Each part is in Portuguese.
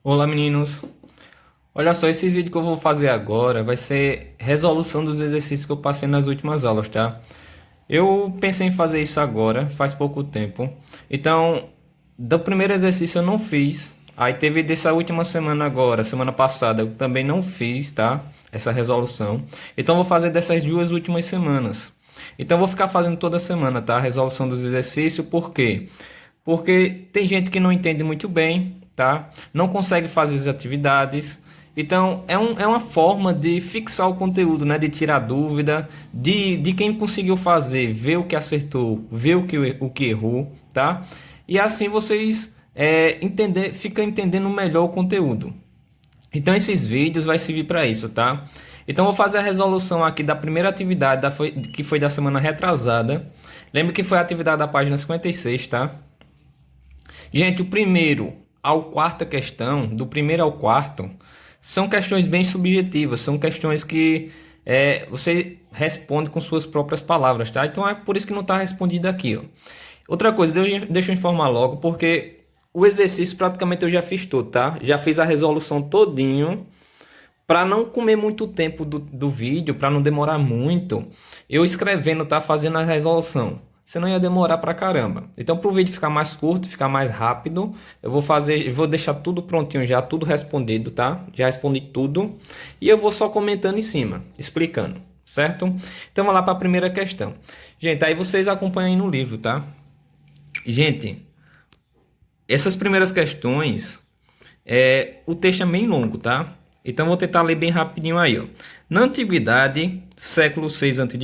Olá meninos, olha só, esses vídeos que eu vou fazer agora vai ser resolução dos exercícios que eu passei nas últimas aulas, tá? Eu pensei em fazer isso agora, faz pouco tempo. Então, do primeiro exercício eu não fiz. Aí teve dessa última semana agora, semana passada, eu também não fiz, tá? Essa resolução. Então eu vou fazer dessas duas últimas semanas. Então eu vou ficar fazendo toda semana, tá? A resolução dos exercícios, por quê? Porque tem gente que não entende muito bem, tá? Não consegue fazer as atividades. Então, é uma forma de fixar o conteúdo, né? De tirar dúvida, de quem conseguiu fazer, ver o que acertou, ver o que errou, tá? E assim vocês ficam entendendo melhor o conteúdo. Então, esses vídeos vai servir para isso, tá? Então, eu vou fazer a resolução aqui da primeira atividade que foi da semana retrasada. Lembra que foi a atividade da página 56, tá? Gente, o primeiro ao quarta questão, do primeiro ao quarto, são questões bem subjetivas, são questões que você responde com suas próprias palavras, tá? Então é por isso que não está respondido aqui, ó. Outra coisa, deixa eu informar logo, porque o exercício praticamente eu já fiz todo, tá? Já fiz a resolução todinho, para não comer muito tempo do vídeo, para não demorar muito, eu escrevendo, tá fazendo a resolução. Senão ia demorar pra caramba. Então, para o vídeo ficar mais curto, ficar mais rápido, eu vou deixar tudo prontinho já, tudo respondido, tá? Já respondi tudo. E eu vou só comentando em cima, explicando, certo? Então, vamos lá para a primeira questão. Gente, aí vocês acompanham aí no livro, tá? Gente, essas primeiras questões, o texto é bem longo, tá? Então vou tentar ler bem rapidinho aí, ó. Na antiguidade, século 6 a.C.,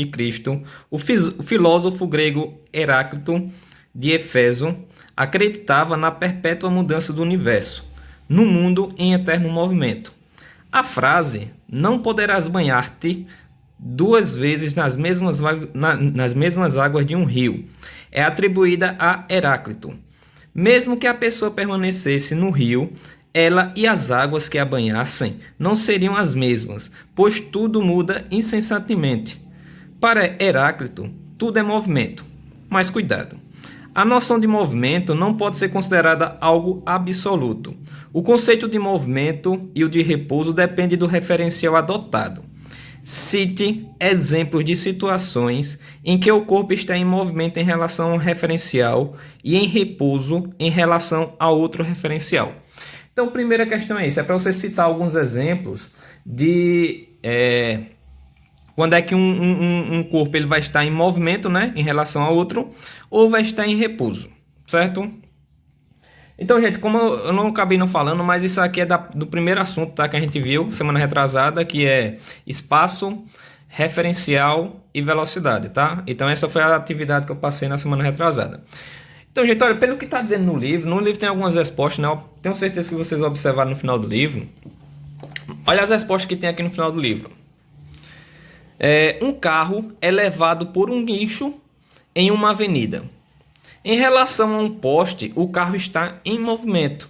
o filósofo grego Heráclito de Éfeso acreditava na perpétua mudança do universo, no mundo em eterno movimento. A frase "não poderás banhar-te duas vezes nas mesmas águas de um rio" é atribuída a Heráclito. Mesmo que a pessoa permanecesse no rio, ela e as águas que a banhassem não seriam as mesmas, pois tudo muda incessantemente. Para Heráclito, tudo é movimento. Mas cuidado! A noção de movimento não pode ser considerada algo absoluto. O conceito de movimento e o de repouso depende do referencial adotado. Cite exemplos de situações em que o corpo está em movimento em relação ao referencial e em repouso em relação a outro referencial. Então, a primeira questão é isso, é para você citar alguns exemplos de quando é que um corpo ele vai estar em movimento, né, em relação a outro, ou vai estar em repouso, certo? Então, gente, como eu não acabei não falando, mas isso aqui é do primeiro assunto, tá, que a gente viu semana retrasada, que é espaço, referencial e velocidade, tá? Então, essa foi a atividade que eu passei na semana retrasada. Então, gente, olha, pelo que está dizendo no livro tem algumas respostas, né? Eu tenho certeza que vocês observaram no final do livro. Olha as respostas que tem aqui no final do livro. Um carro é levado por um guincho em uma avenida. Em relação a um poste, o carro está em movimento.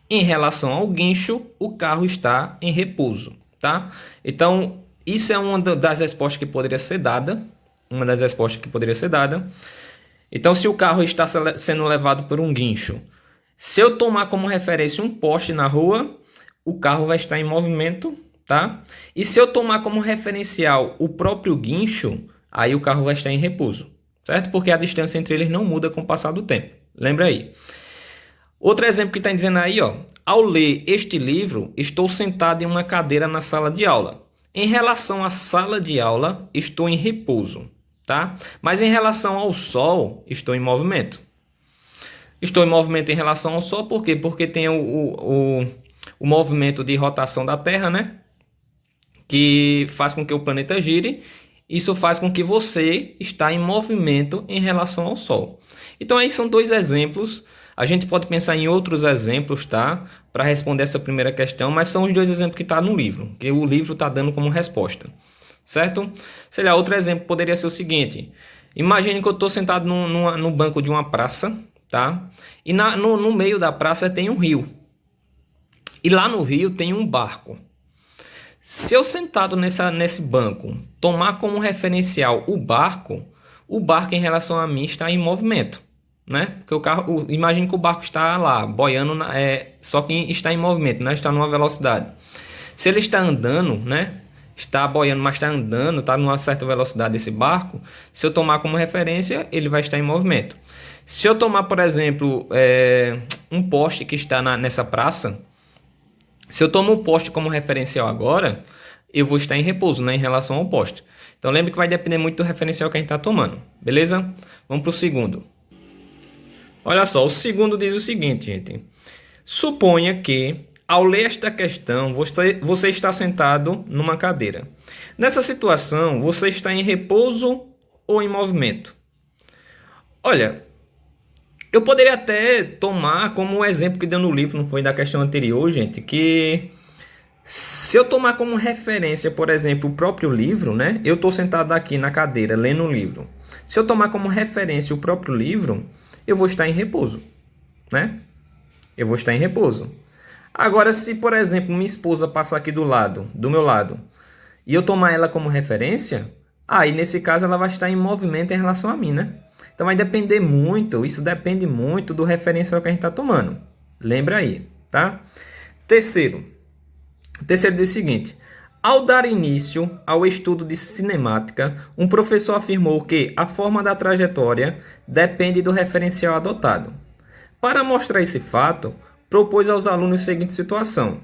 Em relação ao guincho, o carro está em repouso, tá? Então, isso é uma das respostas que poderia ser dada. Uma das respostas que poderia ser dada. Então, se o carro está sendo levado por um guincho, se eu tomar como referência um poste na rua, o carro vai estar em movimento, tá? E se eu tomar como referencial o próprio guincho, aí o carro vai estar em repouso, certo? Porque a distância entre eles não muda com o passar do tempo. Lembra aí. Outro exemplo que está dizendo aí, ó. Ao ler este livro, estou sentado em uma cadeira na sala de aula. Em relação à sala de aula, estou em repouso, tá? Mas em relação ao Sol, estou em movimento. Estou em movimento em relação ao Sol, por quê? Porque tem o movimento de rotação da Terra, né? Que faz com que o planeta gire. Isso faz com que você está em movimento em relação ao Sol. Então aí são dois exemplos. A gente pode pensar em outros exemplos, tá? Para responder essa primeira questão, mas são os dois exemplos que estão no livro, que o livro está dando como resposta. Certo? Sei lá, outro exemplo poderia ser o seguinte. Imagine que eu estou sentado no banco de uma praça, tá? E no meio da praça tem um rio. E lá no rio tem um barco. Se eu sentado nesse banco tomar como referencial o barco em relação a mim está em movimento. né? Porque o carro, imagine que o barco está lá, boiando, só que está em movimento, né? Está numa velocidade. Se ele está andando, né? Está boiando, mas está andando, está numa certa velocidade esse barco. Se eu tomar como referência, ele vai estar em movimento. Se eu tomar, por exemplo, um poste que está nessa praça, se eu tomo o poste como referencial agora, eu vou estar em repouso, né, em relação ao poste. Então lembre que vai depender muito do referencial que a gente está tomando, beleza? Vamos para o segundo. Olha só, o segundo diz o seguinte, gente. Suponha que, ao ler esta questão, você está sentado numa cadeira. Nessa situação, você está em repouso ou em movimento? Olha, eu poderia até tomar como um exemplo que deu no livro, não foi da questão anterior, gente, que se eu tomar como referência, por exemplo, o próprio livro, né? Eu estou sentado aqui na cadeira lendo um livro. Se eu tomar como referência o próprio livro, eu vou estar em repouso, né? Eu vou estar em repouso. Agora, se, por exemplo, minha esposa passar aqui do meu lado, e eu tomar ela como referência, aí nesse caso ela vai estar em movimento em relação a mim, né? Então vai depender muito, isso depende muito do referencial que a gente está tomando. Lembra aí, tá? Terceiro diz o seguinte: ao dar início ao estudo de cinemática, um professor afirmou que a forma da trajetória depende do referencial adotado. Para mostrar esse fato, propôs aos alunos a seguinte situação: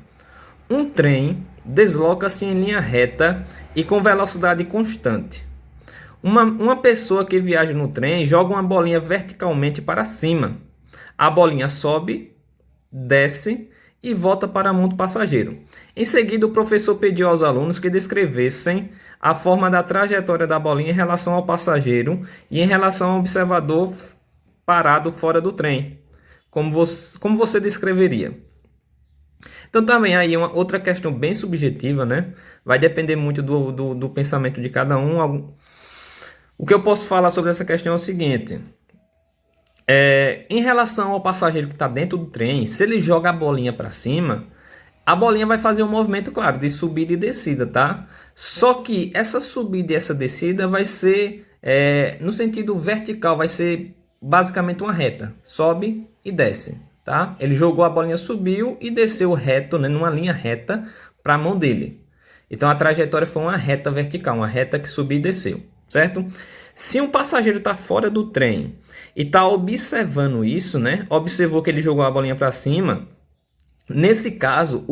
um trem desloca-se em linha reta e com velocidade constante. Uma pessoa que viaja no trem joga uma bolinha verticalmente para cima. A bolinha sobe, desce e volta para a mão do passageiro. Em seguida, o professor pediu aos alunos que descrevessem a forma da trajetória da bolinha em relação ao passageiro e em relação ao observador parado fora do trem. Como você descreveria? Então também aí uma outra questão bem subjetiva, né? Vai depender muito do pensamento de cada um. O que eu posso falar sobre essa questão é o seguinte: em relação ao passageiro que está dentro do trem, se ele joga a bolinha para cima, a bolinha vai fazer um movimento, claro, de subida e descida, tá? Só que essa subida e essa descida vai ser no sentido vertical, vai ser basicamente uma reta, sobe e desce, tá? Ele jogou a bolinha, subiu e desceu reto, né, numa linha reta para a mão dele. Então a trajetória foi uma reta vertical, uma reta que subiu e desceu, certo? Se um passageiro está fora do trem e está observando isso, né? Observou que ele jogou a bolinha para cima. Nesse caso,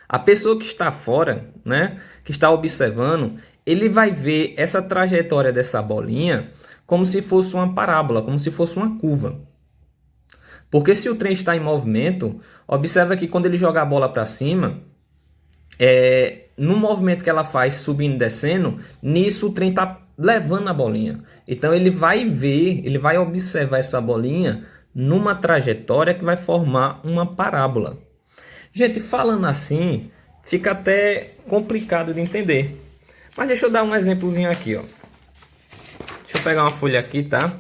a pessoa que está fora, né? Que está observando, ele vai ver essa trajetória dessa bolinha como se fosse uma parábola, como se fosse uma curva. Porque se o trem está em movimento, observa que quando ele joga a bola para cima, no movimento que ela faz subindo e descendo, nisso o trem está levando a bolinha. Então ele vai ver, ele vai observar essa bolinha numa trajetória que vai formar uma parábola. Gente, falando assim, fica até complicado de entender. Mas deixa eu dar um exemplozinho aqui, ó. Deixa eu pegar uma folha aqui, tá?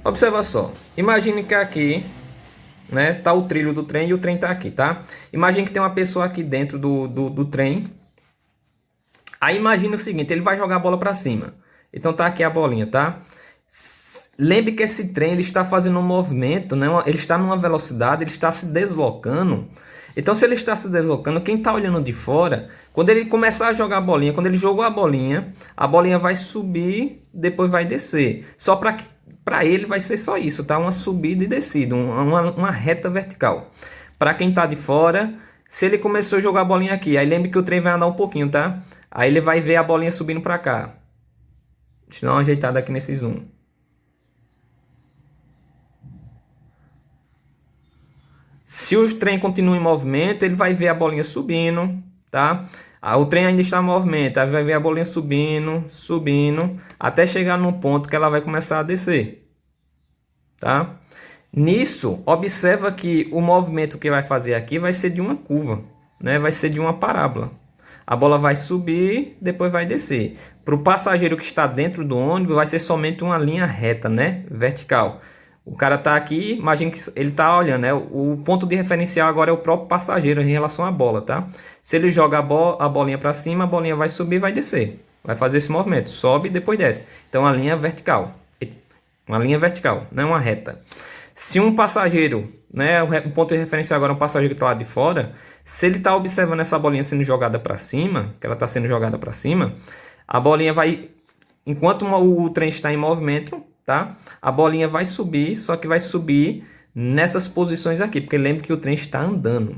Observa só. Imagine que aqui, né, tá o trilho do trem e o trem tá aqui, tá? Imagine que tem uma pessoa aqui dentro do trem. Aí imagina o seguinte, ele vai jogar a bola para cima. Então tá aqui a bolinha, tá? Lembre que esse trem ele está fazendo um movimento, né? Ele está numa velocidade, ele está se deslocando. Então se ele está se deslocando, quem está olhando de fora, quando ele começar a jogar a bolinha, quando ele jogou a bolinha vai subir, depois vai descer. Só para ele vai ser só isso, tá? Uma subida e descida, uma reta vertical. Para quem está de fora, se ele começou a jogar a bolinha aqui, aí lembre que o trem vai andar um pouquinho, tá? Aí ele vai ver a bolinha subindo para cá. Deixa eu dar uma ajeitada aqui nesse zoom. Se o trem continua em movimento, ele vai ver a bolinha subindo, tá? O trem ainda está em movimento, aí vai ver a bolinha subindo, subindo, até chegar no ponto que ela vai começar a descer, tá? Nisso, observa que o movimento que vai fazer aqui vai ser de uma curva, né? Vai ser de uma parábola. A bola vai subir, depois vai descer. Para o passageiro que está dentro do ônibus, vai ser somente uma linha reta, né? Vertical. O cara está aqui, imagina que ele está olhando, né? O ponto de referencial agora é o próprio passageiro em relação à bola, tá? Se ele joga a bolinha para cima, a bolinha vai subir e vai descer. Vai fazer esse movimento, sobe e depois desce. Então a linha é vertical. uma linha vertical, não é uma reta. Se um passageiro, né, o ponto de referência agora é um passageiro que está lá de fora, se ele está observando essa bolinha sendo jogada para cima, que ela está sendo jogada para cima, a bolinha vai, enquanto o trem está em movimento, tá? A bolinha vai subir, só que vai subir nessas posições aqui, porque lembre que o trem está andando.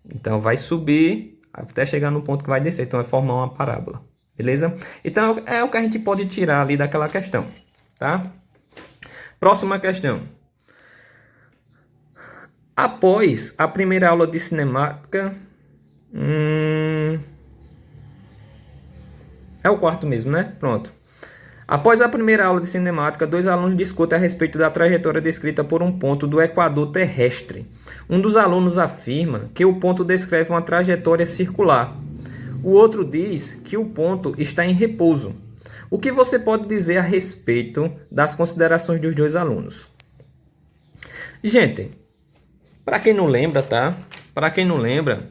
Então vai subir até chegar no ponto que vai descer, então vai formar uma parábola, beleza? Então é o que a gente pode tirar ali daquela questão, tá? Próxima questão. Após a primeira aula de cinemática, é o quarto mesmo, né? Pronto. Após a primeira aula de cinemática, dois alunos discutem a respeito da trajetória descrita por um ponto do equador terrestre. Um dos alunos afirma que o ponto descreve uma trajetória circular. O outro diz que o ponto está em repouso. O que você pode dizer a respeito das considerações dos dois alunos? Gente, para quem não lembra, tá? Para quem não lembra,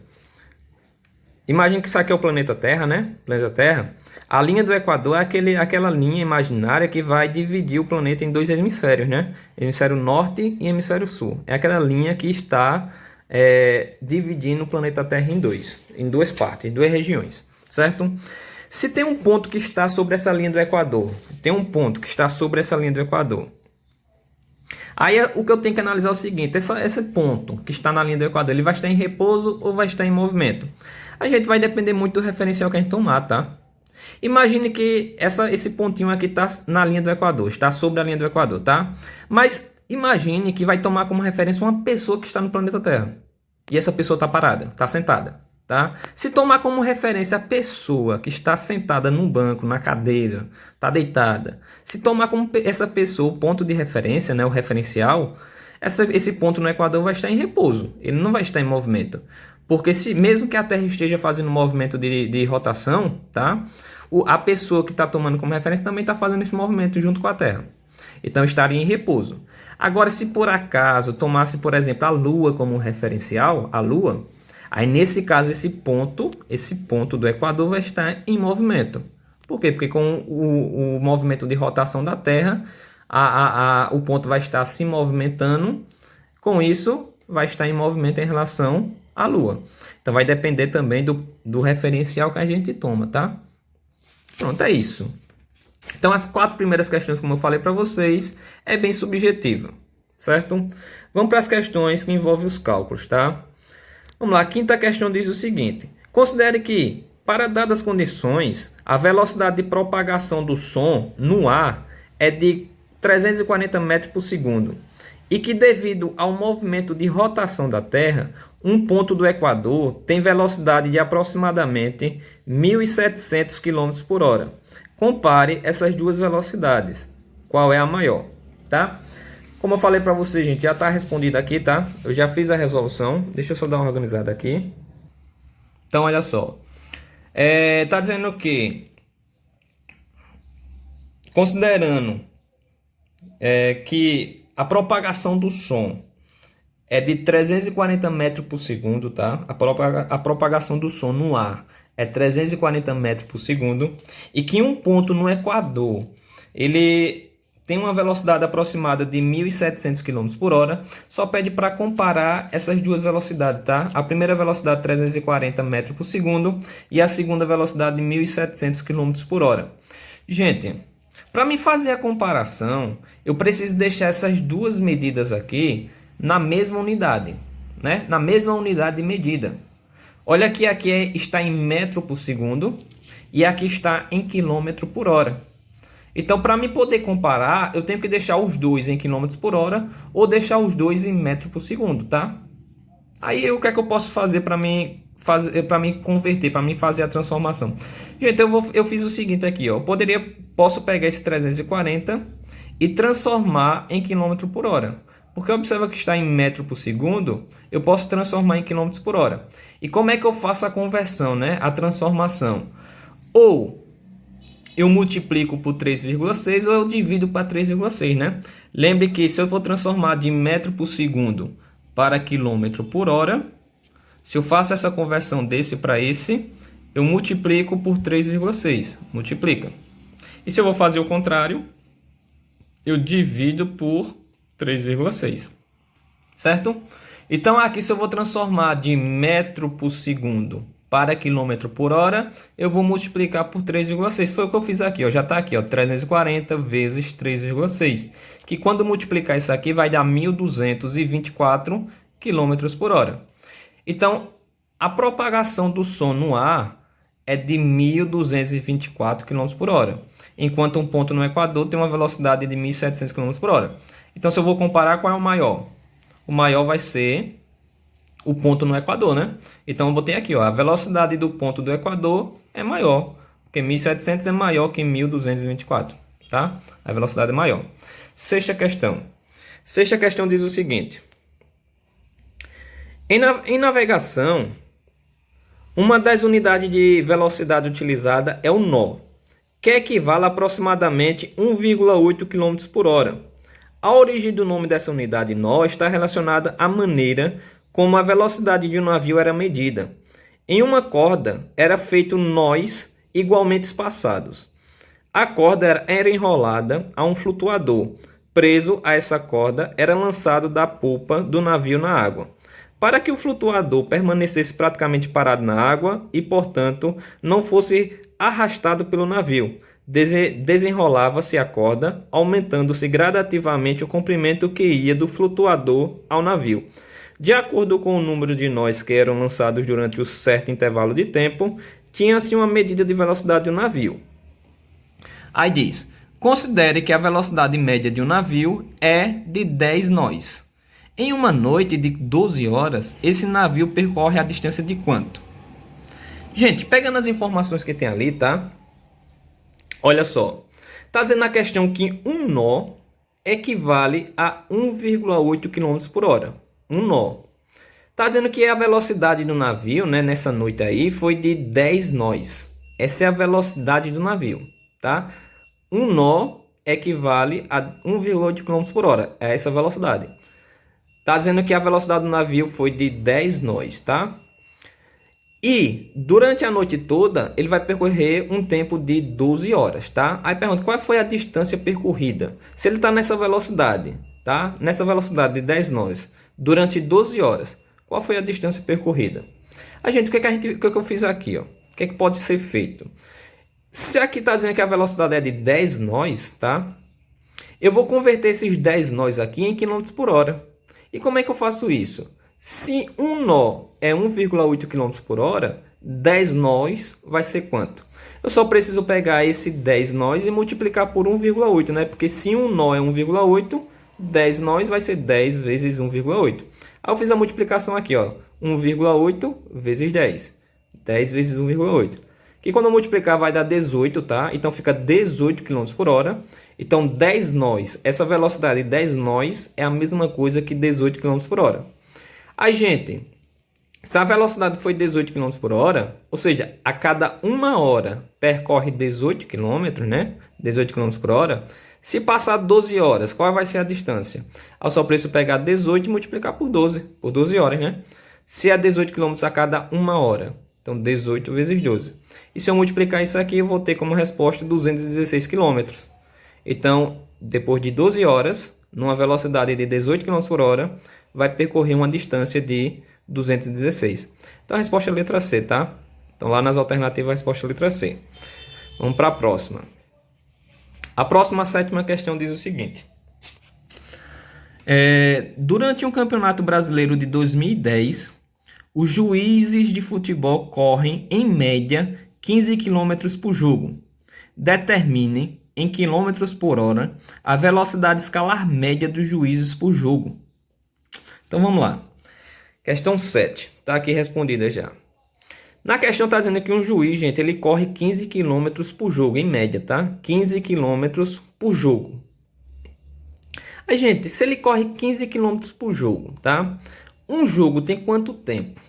imagine que isso aqui é o planeta Terra, né? Planeta Terra. A linha do Equador é aquela linha imaginária que vai dividir o planeta em dois hemisférios, né? Hemisfério Norte e Hemisfério Sul. É aquela linha que está dividindo o planeta Terra em duas partes, em duas regiões, certo? Se tem um ponto que está sobre essa linha do Equador, aí o que eu tenho que analisar é o seguinte, esse ponto que está na linha do Equador, ele vai estar em repouso ou vai estar em movimento? A gente vai depender muito do referencial que a gente tomar, tá? Imagine que esse pontinho aqui está na linha do Equador, está sobre a linha do Equador, tá? Mas imagine que vai tomar como referência uma pessoa que está no planeta Terra. E essa pessoa está parada, está sentada, tá? Se tomar como referência a pessoa que está sentada num banco, na cadeira, está deitada. Se tomar como essa pessoa o ponto de referência, né, o referencial, esse ponto no Equador vai estar em repouso. Ele não vai estar em movimento. Porque mesmo que a Terra esteja fazendo um movimento de rotação, tá? A pessoa que está tomando como referência também está fazendo esse movimento junto com a Terra. Então estaria em repouso. Agora, se por acaso tomasse, por exemplo, a Lua como referencial, a Lua, aí nesse caso esse ponto do Equador vai estar em movimento. Por quê? Porque com o movimento de rotação da Terra, o ponto vai estar se movimentando. Com isso, vai estar em movimento em relação à Lua. Então vai depender também do referencial que a gente toma, tá? Pronto, é isso. Então as 4 primeiras questões, como eu falei para vocês, é bem subjetiva, certo? Vamos para as questões que envolvem os cálculos, tá? Vamos lá, a quinta questão diz o seguinte. Considere que, para dadas condições, a velocidade de propagação do som no ar é de 340 metros por segundo. E que devido ao movimento de rotação da Terra, um ponto do Equador tem velocidade de aproximadamente 1.700 km por hora. Compare essas duas velocidades. Qual é a maior? Tá? Como eu falei para vocês, gente, já está respondido aqui, tá? Eu já fiz a resolução. Deixa eu só dar uma organizada aqui. Então, olha só. Tá dizendo que, considerando que a propagação do som é de 340 metros por segundo, tá? A propagação do som no ar é 340 metros por segundo. E que um ponto no Equador, ele tem uma velocidade aproximada de 1.700 km por hora. Só pede para comparar essas duas velocidades, tá? A primeira velocidade 340 metros por segundo e a segunda velocidade de 1.700 km por hora. Gente, para me fazer a comparação, eu preciso deixar essas duas medidas aqui na mesma unidade, né? Na mesma unidade de medida. Olha que aqui está em metro por segundo e aqui está em quilômetro por hora. Então, para me poder comparar, eu tenho que deixar os dois em quilômetros por hora ou deixar os dois em metro por segundo, tá? Aí, o que é que eu posso fazer para mim converter, para mim fazer a transformação? Gente, eu fiz o seguinte aqui, ó. Posso pegar esse 340 e transformar em quilômetro por hora. Porque observa que está em metro por segundo, eu posso transformar em quilômetros por hora. E como é que eu faço a conversão, né? A transformação? Ou eu multiplico por 3,6 ou eu divido para 3,6, né? Lembre que se eu for transformar de metro por segundo para quilômetro por hora, se eu faço essa conversão desse para esse, eu multiplico por 3,6. Multiplica. E se eu vou fazer o contrário, eu divido por 3,6, certo? Então aqui, se eu vou transformar de metro por segundo para quilômetro por hora, eu vou multiplicar por 3,6. Foi o que eu fiz aqui, ó. Já está aqui, ó, 340 vezes 3,6. Que quando multiplicar isso aqui vai dar 1.224 quilômetros por hora. Então, a propagação do som no ar é de 1.224 quilômetros por hora. Enquanto um ponto no Equador tem uma velocidade de 1.700 quilômetros por hora. Então, se eu vou comparar, qual é o maior? O maior vai ser o ponto no Equador, né? Então eu botei aqui, ó, a velocidade do ponto do Equador é maior, porque 1.700 é maior que 1.224, tá? A velocidade é maior. Sexta questão. Sexta questão diz o seguinte: em navegação, uma das unidades de velocidade utilizada é o nó, que equivale a aproximadamente 1,8 km por hora. A origem do nome dessa unidade nó está relacionada à maneira como a velocidade de um navio era medida. Em uma corda era feito nós igualmente espaçados. A corda era enrolada a um flutuador. Preso a essa corda era lançado da polpa do navio na água. Para que o flutuador permanecesse praticamente parado na água e, portanto, não fosse arrastado pelo navio, desenrolava-se a corda, aumentando-se gradativamente o comprimento que ia do flutuador ao navio. De acordo com o número de nós que eram lançados durante um certo intervalo de tempo, tinha-se uma medida de velocidade do navio. Aí diz: considere que a velocidade média de um navio é de 10 nós. Em uma noite de 12 horas, esse navio percorre a distância de quanto? Gente, pegando as informações que tem ali, tá? Olha só. Tá dizendo na questão que um nó equivale a 1,8 km por hora. Um nó. Tá dizendo que a velocidade do navio, né, nessa noite aí, foi de 10 nós. Essa é a velocidade do navio, tá? Um nó equivale a 1,8 km por hora. É essa a velocidade. Tá dizendo que a velocidade do navio foi de 10 nós, tá? E durante a noite toda, ele vai percorrer um tempo de 12 horas, tá? Aí pergunta, qual foi a distância percorrida? Se ele está nessa velocidade, tá? Nessa velocidade de 10 nós, durante 12 horas, qual foi a distância percorrida? O que eu fiz aqui, ó? O que pode ser feito? Se aqui está dizendo que a velocidade é de 10 nós, tá? Eu vou converter esses 10 nós aqui em quilômetros por hora. E como é que eu faço isso? Se um nó é 1,8 km por hora, 10 nós vai ser quanto? Eu só preciso pegar esse 10 nós e multiplicar por 1,8, né? Porque se um nó é 1,8, 10 nós vai ser 10 vezes 1,8. Aí eu fiz a multiplicação aqui, ó. 1,8 vezes 10. 10 vezes 1,8. Que quando eu multiplicar vai dar 18, tá? Então fica 18 km por hora. Então 10 nós, essa velocidade de 10 nós é a mesma coisa que 18 km por hora. Aí, gente, se a velocidade foi 18 km por hora, ou seja, a cada uma hora percorre 18 km, né? 18 km por hora. Se passar 12 horas, qual vai ser a distância? Eu só preciso pegar 18 e multiplicar por 12 horas, né? Se é 18 km a cada uma hora, então 18 vezes 12. E se eu multiplicar isso aqui, eu vou ter como resposta 216 km. Então, depois de 12 horas, numa velocidade de 18 km por hora, vai percorrer uma distância de 216. Então a resposta é a letra C, tá? Então lá nas alternativas a resposta é a letra C. Vamos para a próxima. A próxima, sétima questão diz o seguinte. Durante um campeonato brasileiro de 2010, os juízes de futebol correm, em média, 15 km por jogo. Determine, em quilômetros por hora, a velocidade escalar média dos juízes por jogo. Então vamos lá. Questão 7. Está aqui respondida já. Na questão está dizendo que um juiz, gente, ele corre 15 km por jogo, em média, tá? 15 km por jogo. Aí, gente, se ele corre 15 km por jogo, tá? Um jogo tem quanto tempo?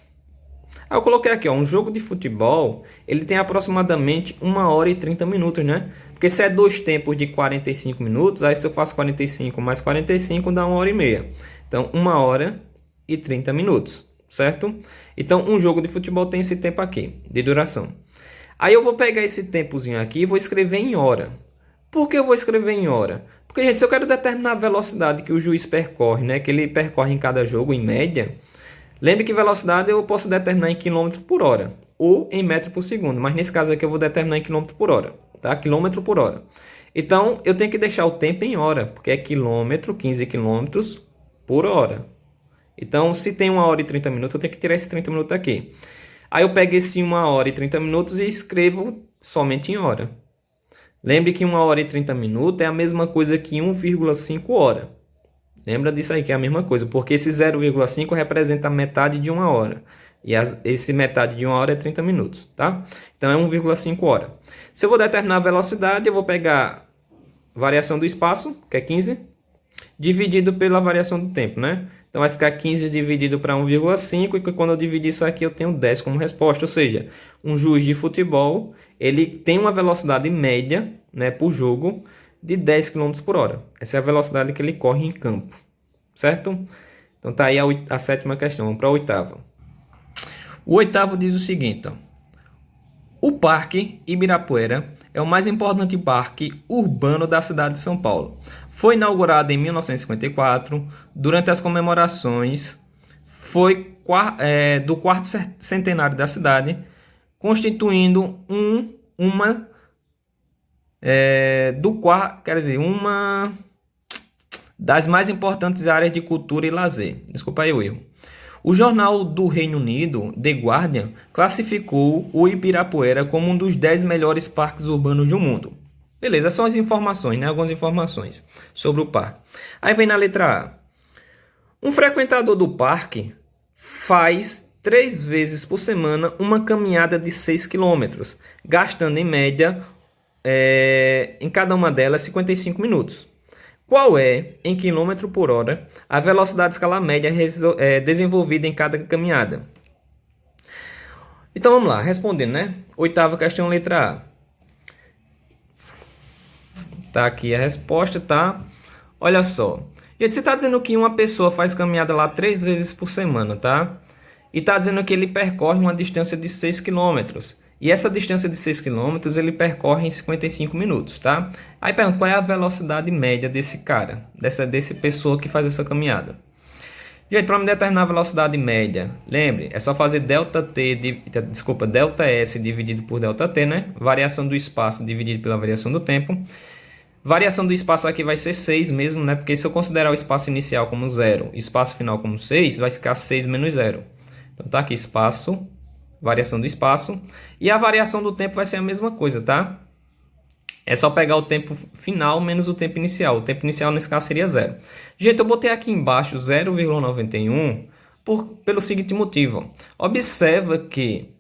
Aí eu coloquei aqui, ó, um jogo de futebol, ele tem aproximadamente 1 hora e 30 minutos, né? Porque se é dois tempos de 45 minutos, aí se eu faço 45 mais 45 dá 1 hora e meia. Então, 1 hora e 30 minutos, certo? Então, um jogo de futebol tem esse tempo aqui, de duração. Aí eu vou pegar esse tempozinho aqui e vou escrever em hora. Por que eu vou escrever em hora? Porque, gente, se eu quero determinar a velocidade que o juiz percorre, né, que ele percorre em cada jogo, em média, lembre que velocidade eu posso determinar em quilômetro por hora ou em metro por segundo, mas nesse caso aqui eu vou determinar em quilômetro por hora, tá? Quilômetro por hora. Então, eu tenho que deixar o tempo em hora, porque é quilômetro, 15 quilômetros por hora. Então, se tem 1 hora e 30 minutos, eu tenho que tirar esses 30 minutos aqui. Aí eu pego esse 1 hora e 30 minutos e escrevo somente em hora. Lembre que 1 hora e 30 minutos é a mesma coisa que 1,5 hora. Lembra disso aí que é a mesma coisa, porque esse 0,5 representa a metade de 1 hora. E esse metade de 1 hora é 30 minutos, tá? Então é 1,5 hora. Se eu vou determinar a velocidade, eu vou pegar variação do espaço, que é 15, dividido pela variação do tempo, né? Então vai ficar 15 dividido para 1,5 e quando eu dividir isso aqui eu tenho 10 como resposta. Ou seja, um juiz de futebol, ele tem uma velocidade média, né, por jogo de 10 quilômetros por hora. Essa é a velocidade que ele corre em campo, certo? Então tá aí a sétima questão. Vamos para a oitava. O oitavo diz o seguinte, ó. O Parque Ibirapuera é o mais importante parque urbano da cidade de São Paulo. Foi inaugurado em 1954, durante as comemorações do quarto centenário da cidade, constituindo uma das mais importantes áreas de cultura e lazer. Desculpa aí o erro. O jornal do Reino Unido, The Guardian, classificou o Ibirapuera como um dos 10 melhores parques urbanos do mundo. Beleza, são as informações, né? Algumas informações sobre o parque. Aí vem na letra A. Um frequentador do parque faz 3 vezes por semana uma caminhada de 6 quilômetros, gastando em média em cada uma delas 55 minutos. Qual é, em quilômetro por hora, a velocidade escalar média desenvolvida em cada caminhada? Então vamos lá, respondendo, né? Oitava questão, letra A. Tá aqui a resposta, tá? Olha só. Gente, você está dizendo que uma pessoa faz caminhada lá 3 vezes por semana, tá? E está dizendo que ele percorre uma distância de 6 quilômetros. E essa distância de 6 quilômetros ele percorre em 55 minutos, tá? Aí pergunta, qual é a velocidade média desse cara, desse pessoa que faz essa caminhada? Gente, para me determinar a velocidade média, lembre, é só fazer delta S dividido por delta T, né? Variação do espaço dividido pela variação do tempo. Variação do espaço aqui vai ser 6 mesmo, né? Porque se eu considerar o espaço inicial como 0 e espaço final como 6, vai ficar 6 menos 0. Então tá aqui espaço, variação do espaço. E a variação do tempo vai ser a mesma coisa, tá? É só pegar o tempo final menos o tempo inicial. O tempo inicial nesse caso seria 0. Gente, eu botei aqui embaixo 0,91 pelo seguinte motivo. Observa que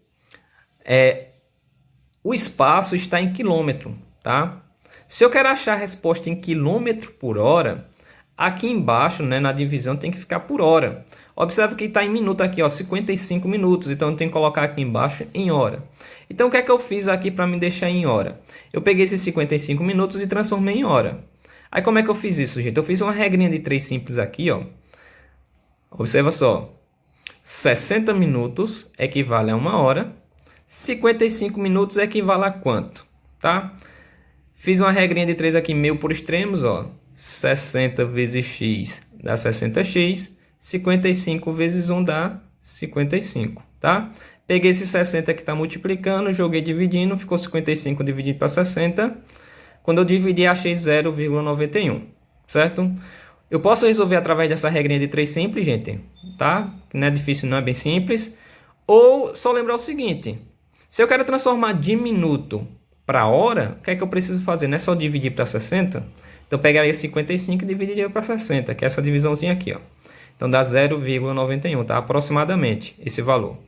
o espaço está em quilômetro, tá? Se eu quero achar a resposta em quilômetro por hora, aqui embaixo, né, na divisão, tem que ficar por hora. Observa que está em minuto aqui, ó, 55 minutos. Então, eu tenho que colocar aqui embaixo em hora. Então, o que é que eu fiz aqui para me deixar em hora? Eu peguei esses 55 minutos e transformei em hora. Aí, como é que eu fiz isso, gente? Eu fiz uma regrinha de 3 simples aqui, ó. Observa só. 60 minutos equivale a 1 hora. 55 minutos equivale a quanto? Tá? Fiz uma regrinha de 3 aqui, meio por extremos, ó. 60 vezes x dá 60x. 55 vezes 1 dá 55, tá? Peguei esse 60 que está multiplicando, joguei dividindo, ficou 55 dividido para 60. Quando eu dividi, achei 0,91, certo? Eu posso resolver através dessa regrinha de 3 simples, gente, tá? Não é difícil, não é bem simples. Ou só lembrar o seguinte, se eu quero transformar de minuto para hora, o que é que eu preciso fazer? Não é só dividir para 60? Então, eu pegaria 55 e dividiria para 60, que é essa divisãozinha aqui, ó. Então, dá 0,91, tá? Aproximadamente esse valor.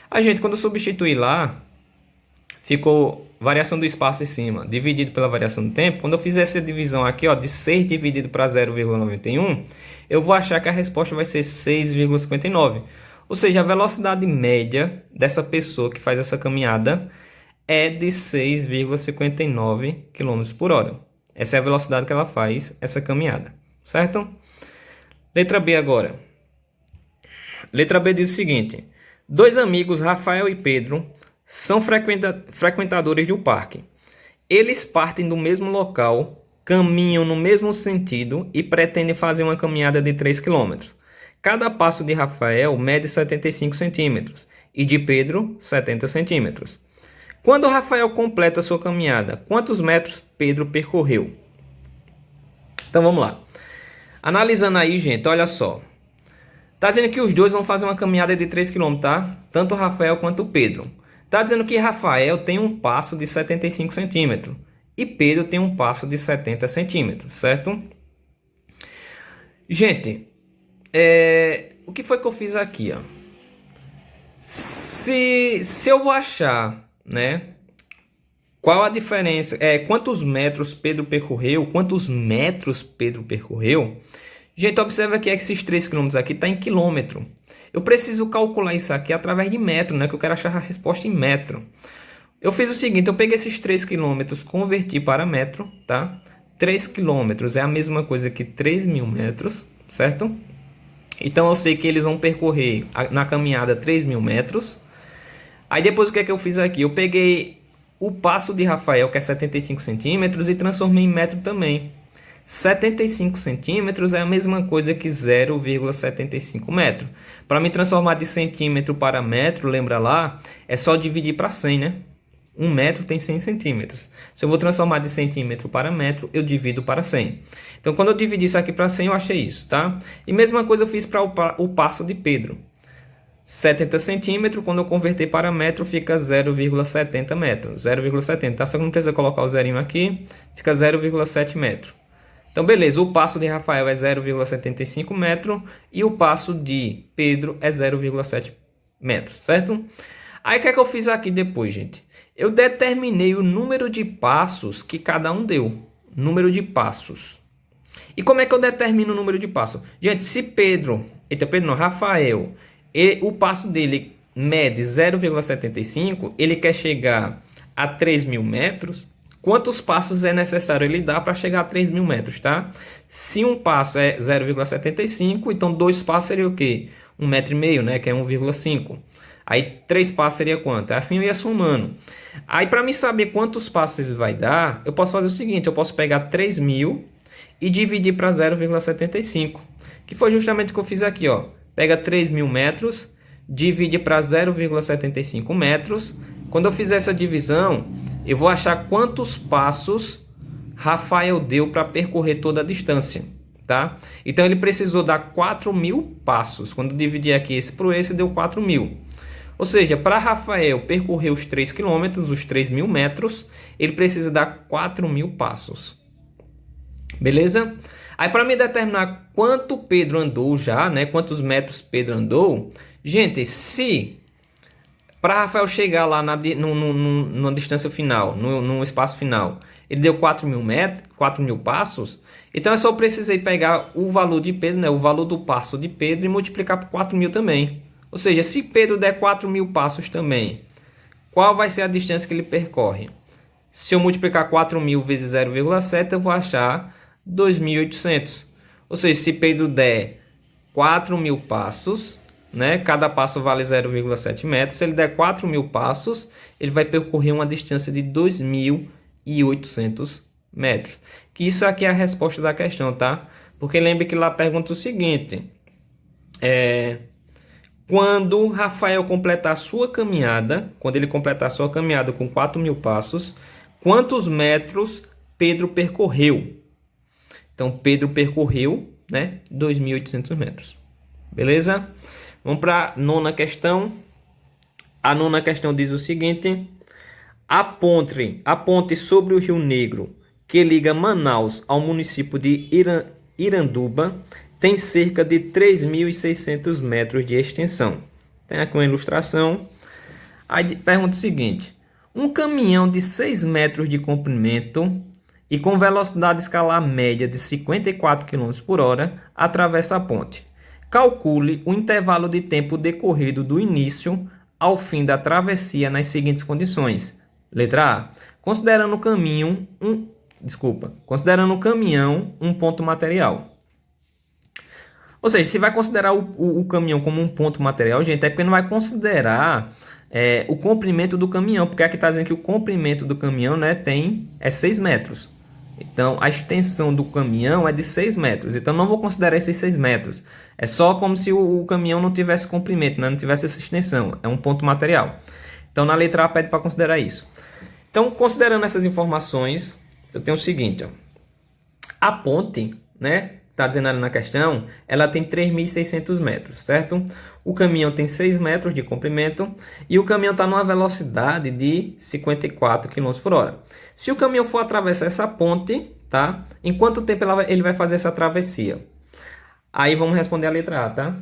A gente, quando substituir lá, ficou variação do espaço em cima, dividido pela variação do tempo. Quando eu fizer essa divisão aqui, ó, de 6 dividido para 0,91, eu vou achar que a resposta vai ser 6,59. Ou seja, a velocidade média dessa pessoa que faz essa caminhada é de 6,59 km por hora. Essa é a velocidade que ela faz essa caminhada, certo? Letra B agora. Letra B diz o seguinte. 2 amigos, Rafael e Pedro, são frequentadores de um parque. Eles partem do mesmo local, caminham no mesmo sentido e pretendem fazer uma caminhada de 3 quilômetros. Cada passo de Rafael mede 75 centímetros e de Pedro 70 centímetros. Quando Rafael completa sua caminhada, quantos metros Pedro percorreu? Então vamos lá. Analisando aí, gente, olha só. Tá dizendo que os dois vão fazer uma caminhada de 3 quilômetros, tá? Tanto o Rafael quanto o Pedro. Tá dizendo que Rafael tem um passo de 75 centímetros e Pedro tem um passo de 70 centímetros, certo? Gente, o que foi que eu fiz aqui, ó? Se eu vou achar, né? Qual a diferença? Quantos metros Pedro percorreu? Quantos metros Pedro percorreu? Gente, observa que esses 3 quilômetros aqui está em quilômetro. Eu preciso calcular isso aqui através de metro, né? Que eu quero achar a resposta em metro. Eu fiz o seguinte, eu peguei esses 3 quilômetros, converti para metro, tá? 3 quilômetros é a mesma coisa que 3.000 metros, certo? Então eu sei que eles vão percorrer na caminhada 3.000 metros. Aí depois o que é que eu fiz aqui? Eu peguei o passo de Rafael, que é 75 centímetros, e transformei em metro também. 75 centímetros é a mesma coisa que 0,75 metro. Para me transformar de centímetro para metro, lembra lá, é só dividir para 100, né? 1 metro tem 100 centímetros. Se eu vou transformar de centímetro para metro, eu divido para 100. Então, quando eu dividi isso aqui para 100, eu achei isso, tá? E mesma coisa eu fiz para o passo de Pedro. 70 centímetros, quando eu converter para metro, fica 0,70 metros. 0,70, tá? Só que não precisa colocar o zerinho aqui, fica 0,7 metro. Então, beleza, o passo de Rafael é 0,75 metro e o passo de Pedro é 0,7 metros, certo? Aí, o que é que eu fiz aqui depois, gente? Eu determinei o número de passos que cada um deu. Número de passos. E como é que eu determino o número de passos? Gente, se Rafael, o passo dele mede 0,75, ele quer chegar a 3.000 metros, quantos passos é necessário ele dar para chegar a 3.000 metros, tá? Se um passo é 0,75, então 2 passos seria o quê? 1,5 m, né? Que é 1,5. Aí 3 passos seria quanto? Assim eu ia somando. Aí para me saber quantos passos ele vai dar, eu posso fazer o seguinte, eu posso pegar 3.000 e dividir para 0,75, que foi justamente o que eu fiz aqui, ó. Pega 3.000 metros, divide para 0,75 metros. Quando eu fizer essa divisão, eu vou achar quantos passos Rafael deu para percorrer toda a distância, tá? Então ele precisou dar 4.000 passos. Quando eu dividir aqui esse por esse, deu 4.000. Ou seja, para Rafael percorrer os 3 quilômetros, os 3.000 metros, ele precisa dar 4.000 passos. Beleza? Aí para me determinar quanto Pedro andou já, né? Quantos metros Pedro andou. Gente, se para Rafael chegar lá na distância final, no espaço final, ele deu 4.000 metros, 4.000 passos. Então eu só precisei pegar o valor de Pedro, né? O valor do passo de Pedro e multiplicar por 4.000 também. Ou seja, se Pedro der 4.000 passos também, qual vai ser a distância que ele percorre? Se eu multiplicar 4.000 vezes 0,7, eu vou achar 2.800. Ou seja, se Pedro der 4.000 passos, né? Cada passo vale 0,7 metros. Se ele der 4.000 passos, ele vai percorrer uma distância de 2.800 metros. Que isso aqui é a resposta da questão, tá? Porque lembre que lá pergunta o seguinte: quando Rafael completar a sua caminhada, quando ele completar a sua caminhada com 4.000 passos, quantos metros Pedro percorreu? Então, Pedro percorreu, né, 2.800 metros. Beleza? Vamos para a nona questão. A nona questão diz o seguinte: a ponte sobre o Rio Negro, que liga Manaus ao município de Iranduba, tem cerca de 3.600 metros de extensão. Tem aqui uma ilustração. Aí pergunta o seguinte: um caminhão de 6 metros de comprimento e com velocidade escalar média de 54 km por hora atravessa a ponte. Calcule o intervalo de tempo decorrido do início ao fim da travessia nas seguintes condições. Letra A. Considerando o caminhão um ponto material. Ou seja, se vai considerar o caminhão como um ponto material, gente, é porque não vai considerar o comprimento do caminhão, porque aqui está dizendo que o comprimento do caminhão, né, é 6 metros. Então, a extensão do caminhão é de 6 metros. Então, não vou considerar esses 6 metros. É só como se o caminhão não tivesse comprimento, né? Não tivesse essa extensão. É um ponto material. Então, na letra A pede para considerar isso. Então, considerando essas informações, eu tenho o seguinte, ó. A ponte, né? Está dizendo ali na questão, ela tem 3.600 metros, certo? O caminhão tem 6 metros de comprimento e o caminhão está numa velocidade de 54 quilômetros por hora. Se o caminhão for atravessar essa ponte, tá? Em quanto tempo ele vai fazer essa travessia? Aí vamos responder a letra A, tá?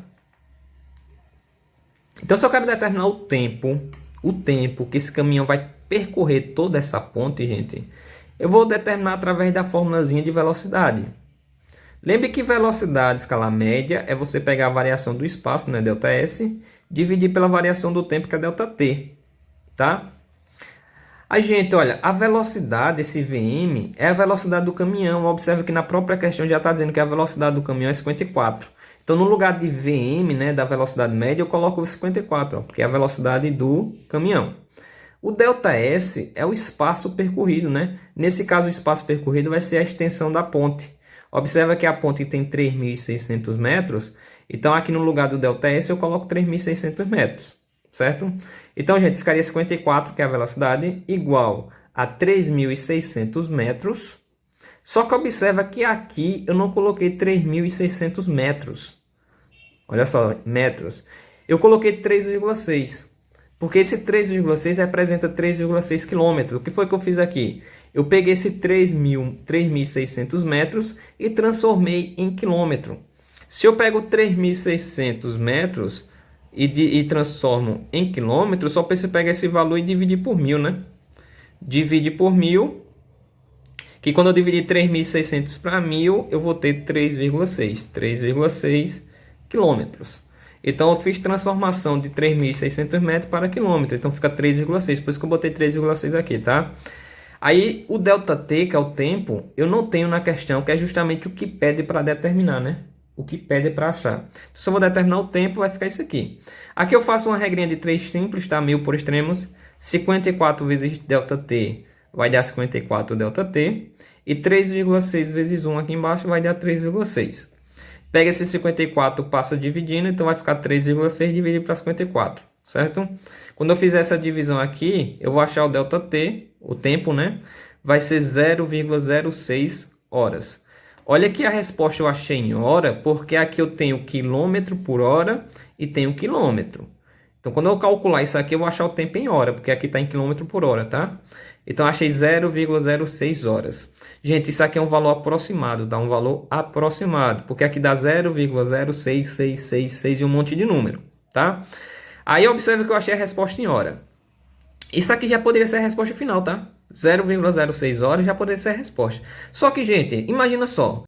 Então, se eu quero determinar o tempo que esse caminhão vai percorrer toda essa ponte, gente, eu vou determinar através da formulazinha de velocidade. Lembre que velocidade escalar média é você pegar a variação do espaço, né, ΔS, dividir pela variação do tempo, que é ΔT, tá? Aí, gente, olha, a velocidade, esse VM, é a velocidade do caminhão. Observe que na própria questão já está dizendo que a velocidade do caminhão é 54. Então, no lugar de VM, né, da velocidade média, eu coloco o 54, ó, porque é a velocidade do caminhão. O ΔS é o espaço percorrido, né? Nesse caso, o espaço percorrido vai ser a extensão da ponte. Observa que a ponte tem 3.600 metros, então aqui no lugar do ΔS eu coloco 3.600 metros, certo? Então, gente, ficaria 54, que é a velocidade, igual a 3.600 metros. Só que observa que aqui eu não coloquei 3.600 metros. Olha só, metros. Eu coloquei 3,6. Porque esse 3,6 representa 3,6 km. O que foi que eu fiz aqui? Eu peguei esse 3.600 metros e transformei em quilômetro. Se eu pego 3.600 metros e transformo em quilômetro, só preciso pegar esse valor e dividir por 1.000, né? Divide por 1.000, que quando eu dividir 3.600 para 1.000, eu vou ter 3,6 quilômetros. Então, eu fiz transformação de 3.600 metros para quilômetro. Então, fica 3,6. Por isso que eu botei 3,6 aqui, tá? Aí, o ΔT, que é o tempo, eu não tenho na questão, que é justamente o que pede para determinar, né? O que pede para achar. Então, se eu vou determinar o tempo, vai ficar isso aqui. Aqui eu faço uma regrinha de 3 simples, tá? 1.000 por extremos. 54 vezes ΔT vai dar 54 ΔT. E 3,6 vezes 1 aqui embaixo vai dar 3,6. Pega esse 54, passa dividindo, então vai ficar 3,6 dividido para 54, certo? Quando eu fizer essa divisão aqui, eu vou achar o ΔT, o tempo, né? Vai ser 0,06 horas. Olha que a resposta eu achei em hora, porque aqui eu tenho quilômetro por hora e tenho quilômetro. Então, quando eu calcular isso aqui, eu vou achar o tempo em hora, porque aqui está em quilômetro por hora, tá? Então, eu achei 0,06 horas. Gente, isso aqui é um valor aproximado, dá um valor aproximado, porque aqui dá 0,06666 e um monte de número, tá? Aí, observe que eu achei a resposta em hora. Isso aqui já poderia ser a resposta final, tá? 0,06 horas já poderia ser a resposta. Só que, gente, imagina só.